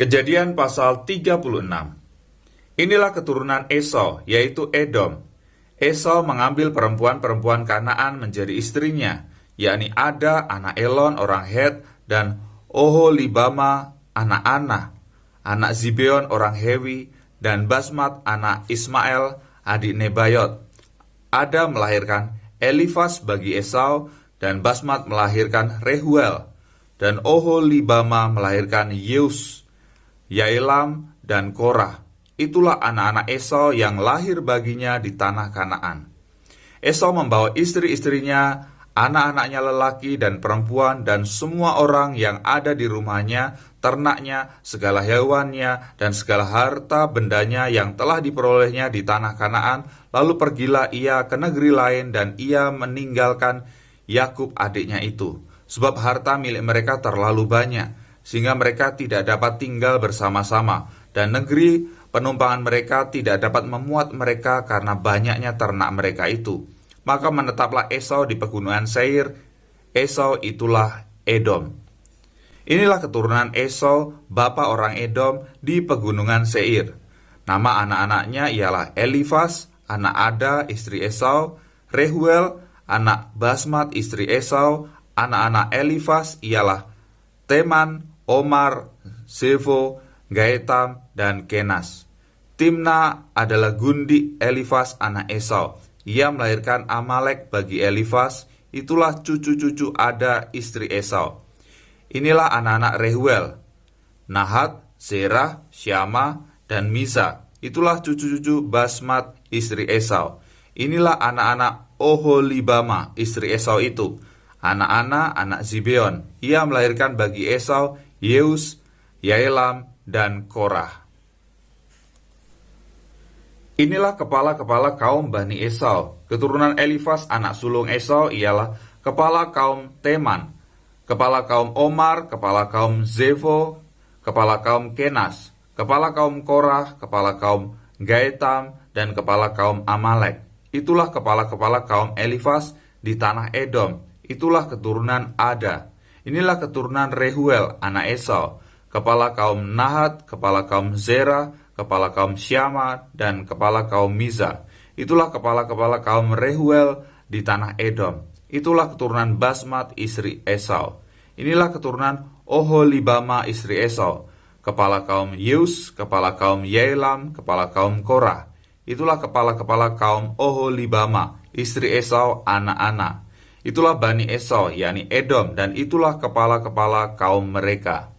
Kejadian pasal 36. Inilah keturunan Esau, yaitu Edom. Esau mengambil perempuan-perempuan Kanaan menjadi istrinya, yakni Ada anak Elon orang Het dan Oholibama anak Ana, anak Zibeon orang Hewi, dan Basmat anak Ismael adik Nebayot. Ada melahirkan Elifas bagi Esau, dan Basmat melahirkan Rehuel, dan Oholibama melahirkan Yeus, Yaelam, dan Korah. Itulah anak-anak Esau yang lahir baginya di tanah Kanaan. Esau membawa istri-istrinya, anak-anaknya lelaki dan perempuan, dan semua orang yang ada di rumahnya, ternaknya, segala hewannya, dan segala harta bendanya yang telah diperolehnya di tanah Kanaan. Lalu pergilah ia ke negeri lain, dan ia meninggalkan Yakub adiknya itu, sebab harta milik mereka terlalu banyak, sehingga mereka tidak dapat tinggal bersama-sama, dan negeri penumpangan mereka tidak dapat memuat mereka karena banyaknya ternak mereka itu. Maka menetaplah Esau di pegunungan Seir. Esau itulah Edom. Inilah keturunan Esau, bapa orang Edom, di pegunungan Seir. Nama anak-anaknya ialah Elifas, anak Ada, istri Esau, Rehuel, anak Basmat, istri Esau. Anak-anak Elifas ialah Teman, Omar, Zefo, Gaetam, dan Kenas. Timna adalah gundi Elifas anak Esau. Ia melahirkan Amalek bagi Elifas. Itulah cucu-cucu Ada istri Esau. Inilah anak-anak Rehuel, Nahat, Zerah, Syama, dan Misa. Itulah cucu-cucu Basmat istri Esau. Inilah anak-anak Oholibama istri Esau itu. Anak-anak anak Zibeon. Ia melahirkan bagi Esau Yeus, Yaelam, dan Korah. Inilah kepala-kepala kaum Bani Esau. Keturunan Elifas anak sulung Esau ialah kepala kaum Teman, kepala kaum Omar, kepala kaum Zefo, kepala kaum Kenas, kepala kaum Korah, kepala kaum Gaetam, dan kepala kaum Amalek. Itulah kepala-kepala kaum Elifas di tanah Edom. Itulah keturunan Ada. Inilah keturunan Rehuel anak Esau, kepala kaum Nahat, kepala kaum Zerah, kepala kaum Syama, dan kepala kaum Miza. Itulah kepala-kepala kaum Rehuel di tanah Edom. Itulah keturunan Basmat istri Esau. Inilah keturunan Oholibama istri Esau, kepala kaum Yeus, kepala kaum Yaelam, kepala kaum Korah. Itulah kepala-kepala kaum Oholibama istri Esau anak Ana. Itulah Bani Esau, yakni Edom, dan itulah kepala-kepala kaum mereka.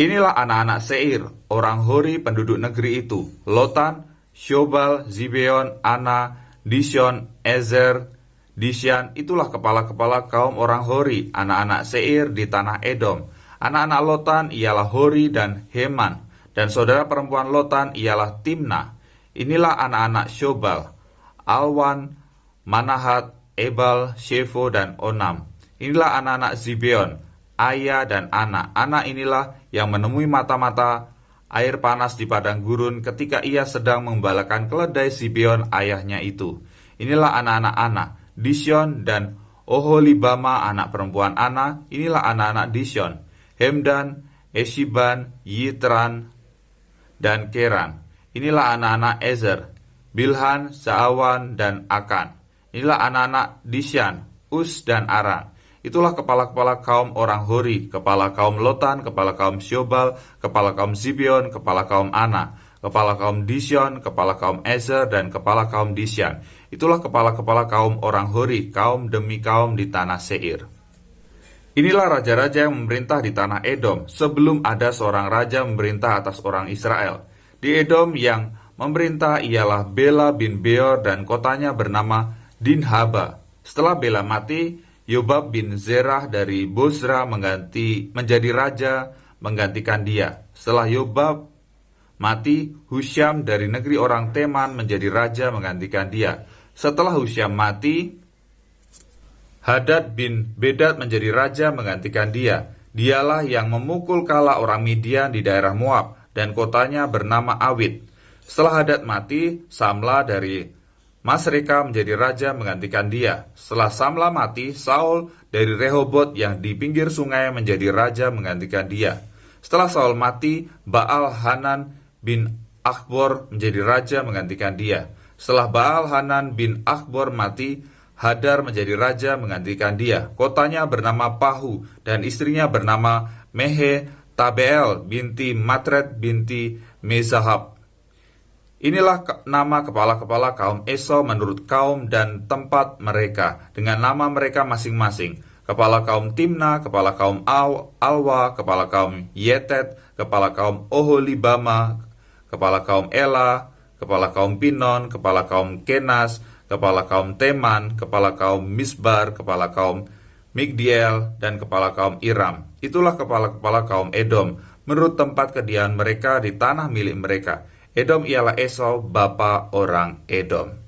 Inilah anak-anak Seir, orang Hori penduduk negeri itu: Lotan, Syobal, Zibeon, Ana, Dishon, Ezer, Dishan. Itulah kepala-kepala kaum orang Hori, anak-anak Seir di tanah Edom. Anak-anak Lotan ialah Hori dan Heman, dan saudara perempuan Lotan ialah Timna. Inilah anak-anak Syobal: Alwan, Manahat, Ebal, Shefo, dan Onam. Inilah anak-anak Zibeon: Aya dan Ana. Ana inilah yang menemui mata-mata air panas di padang gurun ketika ia sedang membalakan keledai Zibeon ayahnya itu. Inilah anak-anak Ana, Dishon dan Oholibama anak perempuan Ana. Inilah anak-anak Dishon: Hemdan, Eshiban, Yitran, dan Keran. Inilah anak-anak Ezer: Bilhan, Zaawan, dan Akan. Inilah anak-anak Dishan, Us, dan Aran. Itulah kepala-kepala kaum orang Hori, kepala kaum Lotan, kepala kaum Syobal, kepala kaum Zibeon, kepala kaum Ana, kepala kaum Dishon, kepala kaum Ezer, dan kepala kaum Dishan. Itulah kepala-kepala kaum orang Hori, kaum demi kaum di tanah Seir. Inilah raja-raja yang memerintah di tanah Edom, sebelum ada seorang raja memerintah atas orang Israel. Di Edom yang memerintah ialah Bela bin Beor, dan kotanya bernama Dinhaba. Setelah Bela mati, Yobab bin Zerah dari Bozra menjadi raja menggantikan dia. Setelah Yobab mati, Husyam dari negeri orang Teman menjadi raja menggantikan dia. Setelah Husyam mati, Hadad bin Bedad menjadi raja menggantikan dia. Dialah yang memukul kala orang Midian di daerah Moab, dan kotanya bernama Awit. Setelah Hadad mati, Samla dari Masreka menjadi raja menggantikan dia. Setelah Samla mati, Saul dari Rehobot yang di pinggir sungai menjadi raja menggantikan dia. Setelah Saul mati, Baal-Hanan bin Akbor menjadi raja menggantikan dia. Setelah Baal-Hanan bin Akbor mati, Hadar menjadi raja menggantikan dia. Kotanya bernama Pahu dan istrinya bernama Mehe Tabeel binti Matred binti Mezahab. Inilah nama kepala-kepala kaum Esau menurut kaum dan tempat mereka, dengan nama mereka masing-masing. Kepala kaum Timna, kepala kaum Alwa, kepala kaum Yetet, kepala kaum Oholibama, kepala kaum Ela, kepala kaum Pinon, kepala kaum Kenas, kepala kaum Teman, kepala kaum Misbar, kepala kaum Migdiel, dan kepala kaum Iram. Itulah kepala-kepala kaum Edom, menurut tempat kediaman mereka di tanah milik mereka. Edom ialah Esau, bapa orang Edom.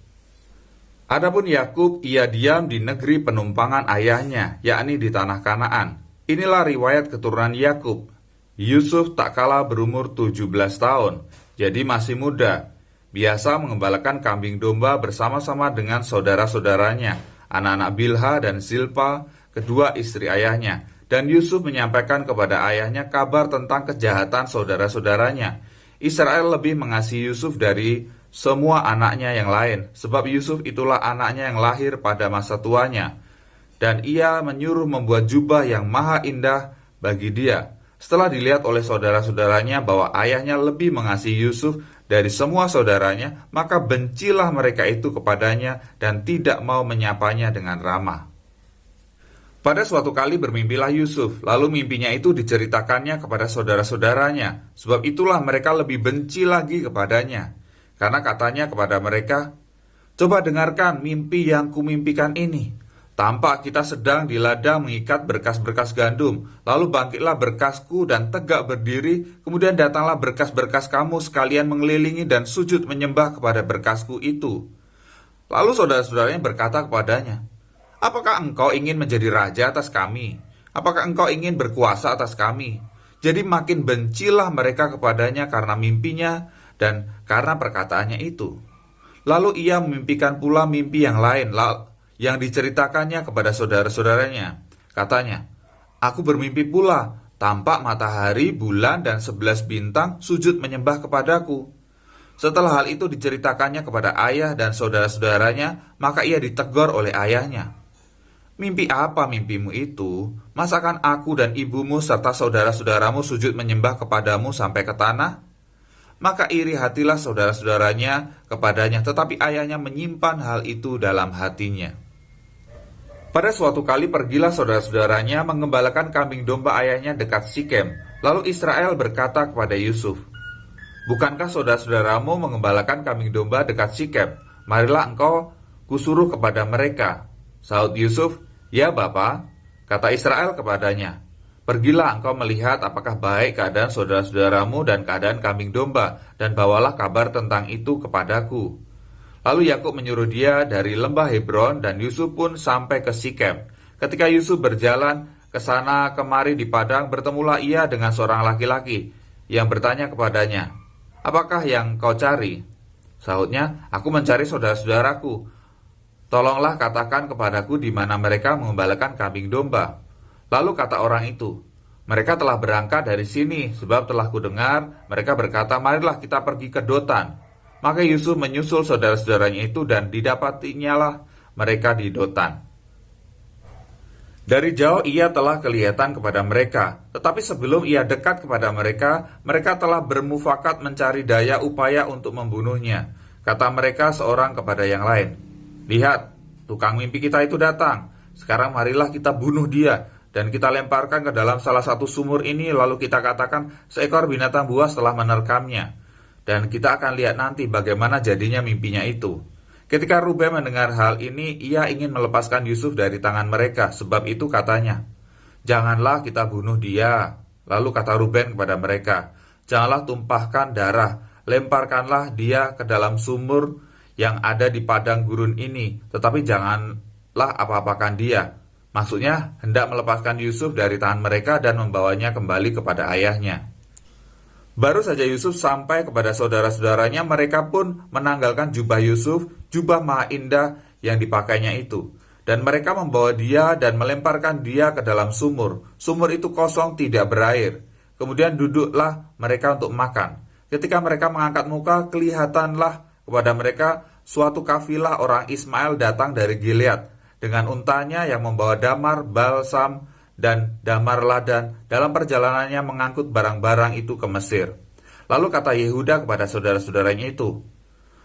Adapun Yakub, ia diam di negeri penumpangan ayahnya, yakni di tanah Kanaan. Inilah riwayat keturunan Yakub. Yusuf tak kalah berumur 17 tahun, jadi masih muda. Biasa mengembalakan kambing domba bersama-sama dengan saudara-saudaranya, anak-anak Bilha dan Zilpa, kedua istri ayahnya. Dan Yusuf menyampaikan kepada ayahnya kabar tentang kejahatan saudara-saudaranya. Israel lebih mengasihi Yusuf dari semua anaknya yang lain, sebab Yusuf itulah anaknya yang lahir pada masa tuanya. Dan ia menyuruh membuat jubah yang maha indah bagi dia. Setelah dilihat oleh saudara-saudaranya bahwa ayahnya lebih mengasihi Yusuf dari semua saudaranya, maka bencilah mereka itu kepadanya dan tidak mau menyapanya dengan ramah. Pada suatu kali bermimpilah Yusuf, lalu mimpinya itu diceritakannya kepada saudara-saudaranya, sebab itulah mereka lebih benci lagi kepadanya. Karena katanya kepada mereka, "Coba dengarkan mimpi yang kumimpikan ini. Tampak kita sedang di ladang mengikat berkas-berkas gandum, lalu bangkitlah berkasku dan tegak berdiri, kemudian datanglah berkas-berkas kamu sekalian mengelilingi dan sujud menyembah kepada berkasku itu." Lalu saudara-saudaranya berkata kepadanya, "Apakah engkau ingin menjadi raja atas kami? Apakah engkau ingin berkuasa atas kami?" Jadi makin bencilah mereka kepadanya karena mimpinya dan karena perkataannya itu. Lalu ia memimpikan pula mimpi yang lain yang diceritakannya kepada saudara-saudaranya. Katanya, "Aku bermimpi pula, tampak matahari, bulan, dan 11 bintang sujud menyembah kepadaku." Setelah hal itu diceritakannya kepada ayah dan saudara-saudaranya, maka ia ditegur oleh ayahnya. "Mimpi apa mimpimu itu? Masakan aku dan ibumu serta saudara-saudaramu sujud menyembah kepadamu sampai ke tanah?" Maka iri hatilah saudara-saudaranya kepadanya, tetapi ayahnya menyimpan hal itu dalam hatinya. Pada suatu kali pergilah saudara-saudaranya mengembalakan kambing domba ayahnya dekat Sikem. Lalu Israel berkata kepada Yusuf, "Bukankah saudara-saudaramu mengembalakan kambing domba dekat Sikem? Marilah engkau kusuruh kepada mereka." Sahut Yusuf, "Ya Bapa." Kata Israel kepadanya, "Pergilah engkau melihat apakah baik keadaan saudara-saudaramu dan keadaan kambing domba, dan bawalah kabar tentang itu kepadaku." Lalu Yakub menyuruh dia dari lembah Hebron, dan Yusuf pun sampai ke Sikem. Ketika Yusuf berjalan ke sana kemari di padang, bertemulah ia dengan seorang laki-laki yang bertanya kepadanya, "Apakah yang kau cari?" Sahutnya, "Aku mencari saudara-saudaraku. Tolonglah katakan kepadaku di mana mereka mengembalakan kambing domba." Lalu kata orang itu, "Mereka telah berangkat dari sini, sebab telah kudengar mereka berkata, marilah kita pergi ke Dotan." Maka Yusuf menyusul saudara-saudaranya itu dan didapatinya mereka di Dotan. Dari jauh ia telah kelihatan kepada mereka, tetapi sebelum ia dekat kepada mereka, mereka telah bermufakat mencari daya upaya untuk membunuhnya. Kata mereka seorang kepada yang lain, "Lihat, tukang mimpi kita itu datang. Sekarang marilah kita bunuh dia dan kita lemparkan ke dalam salah satu sumur ini, lalu kita katakan seekor binatang buas telah menerkamnya. Dan kita akan lihat nanti bagaimana jadinya mimpinya itu." Ketika Ruben mendengar hal ini, ia ingin melepaskan Yusuf dari tangan mereka. Sebab itu katanya, "Janganlah kita bunuh dia." Lalu kata Ruben kepada mereka, "Janganlah tumpahkan darah, lemparkanlah dia ke dalam sumur yang ada di padang gurun ini, tetapi janganlah apa-apakan dia." Maksudnya hendak melepaskan Yusuf dari tangan mereka dan membawanya kembali kepada ayahnya. Baru saja Yusuf sampai kepada saudara-saudaranya, mereka pun menanggalkan jubah Yusuf, jubah maha indah yang dipakainya itu. Dan mereka membawa dia dan melemparkan dia ke dalam sumur. Sumur itu kosong, tidak berair. Kemudian duduklah mereka untuk makan. Ketika mereka mengangkat muka, kelihatanlah kepada mereka suatu kafilah orang Ismail datang dari Gilead dengan untanya yang membawa damar, balsam, dan damar ladan dalam perjalanannya mengangkut barang-barang itu ke Mesir. Lalu kata Yehuda kepada saudara-saudaranya itu,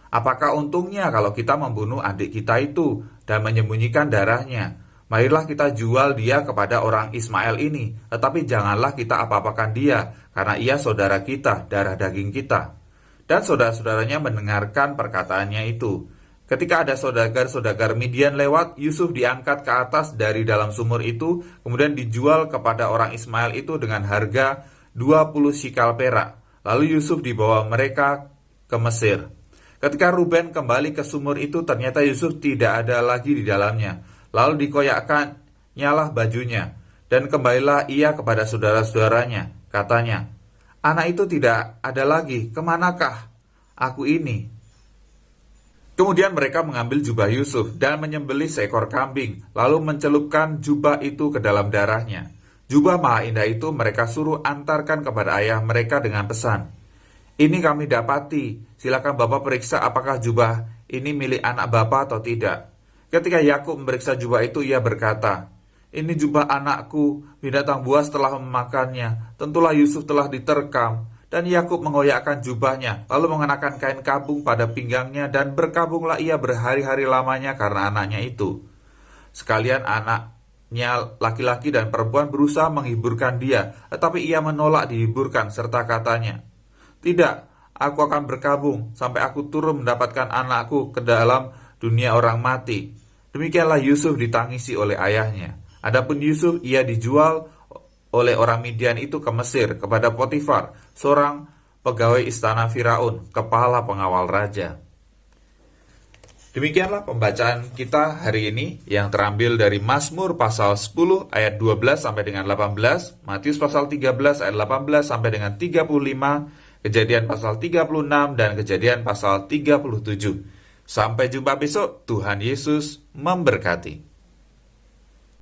"Apakah untungnya kalau kita membunuh adik kita itu dan menyembunyikan darahnya? Marilah kita jual dia kepada orang Ismail ini, tetapi janganlah kita apa-apakan dia, karena ia saudara kita, darah daging kita." Dan saudara-saudaranya mendengarkan perkataannya itu. Ketika ada saudagar-saudagar Midian lewat, Yusuf diangkat ke atas dari dalam sumur itu, kemudian dijual kepada orang Ismail itu dengan harga 20 shikal perak. Lalu Yusuf dibawa mereka ke Mesir. Ketika Ruben kembali ke sumur itu, ternyata Yusuf tidak ada lagi di dalamnya. Lalu dikoyakkan-nyalah bajunya, dan kembalilah ia kepada saudara-saudaranya. Katanya, "Anak itu tidak ada lagi, kemanakah aku ini?" Kemudian mereka mengambil jubah Yusuf dan menyembelih seekor kambing, lalu mencelupkan jubah itu ke dalam darahnya. Jubah maha indah itu mereka suruh antarkan kepada ayah mereka dengan pesan, "Ini kami dapati, silakan Bapak periksa apakah jubah ini milik anak Bapak atau tidak." Ketika Yakub memeriksa jubah itu, ia berkata, "Ini jubah anakku, binatang buas telah memakannya, tentulah Yusuf telah diterkam." Dan Yakub mengoyakkan jubahnya, lalu mengenakan kain kabung pada pinggangnya, dan berkabunglah ia berhari-hari lamanya karena anaknya itu. Sekalian anaknya laki-laki dan perempuan berusaha menghiburkan dia, tetapi ia menolak dihiburkan, serta katanya, "Tidak, aku akan berkabung sampai aku turun mendapatkan anakku ke dalam dunia orang mati." Demikianlah Yusuf ditangisi oleh ayahnya. Adapun Yusuf, ia dijual oleh orang Midian itu ke Mesir kepada Potifar, seorang pegawai istana Firaun, kepala pengawal raja. Demikianlah pembacaan kita hari ini yang terambil dari Mazmur pasal 10 ayat 12 sampai dengan 18, Matius pasal 13 ayat 18 sampai dengan 35, Kejadian pasal 36 dan Kejadian pasal 37. Sampai jumpa besok, Tuhan Yesus memberkati.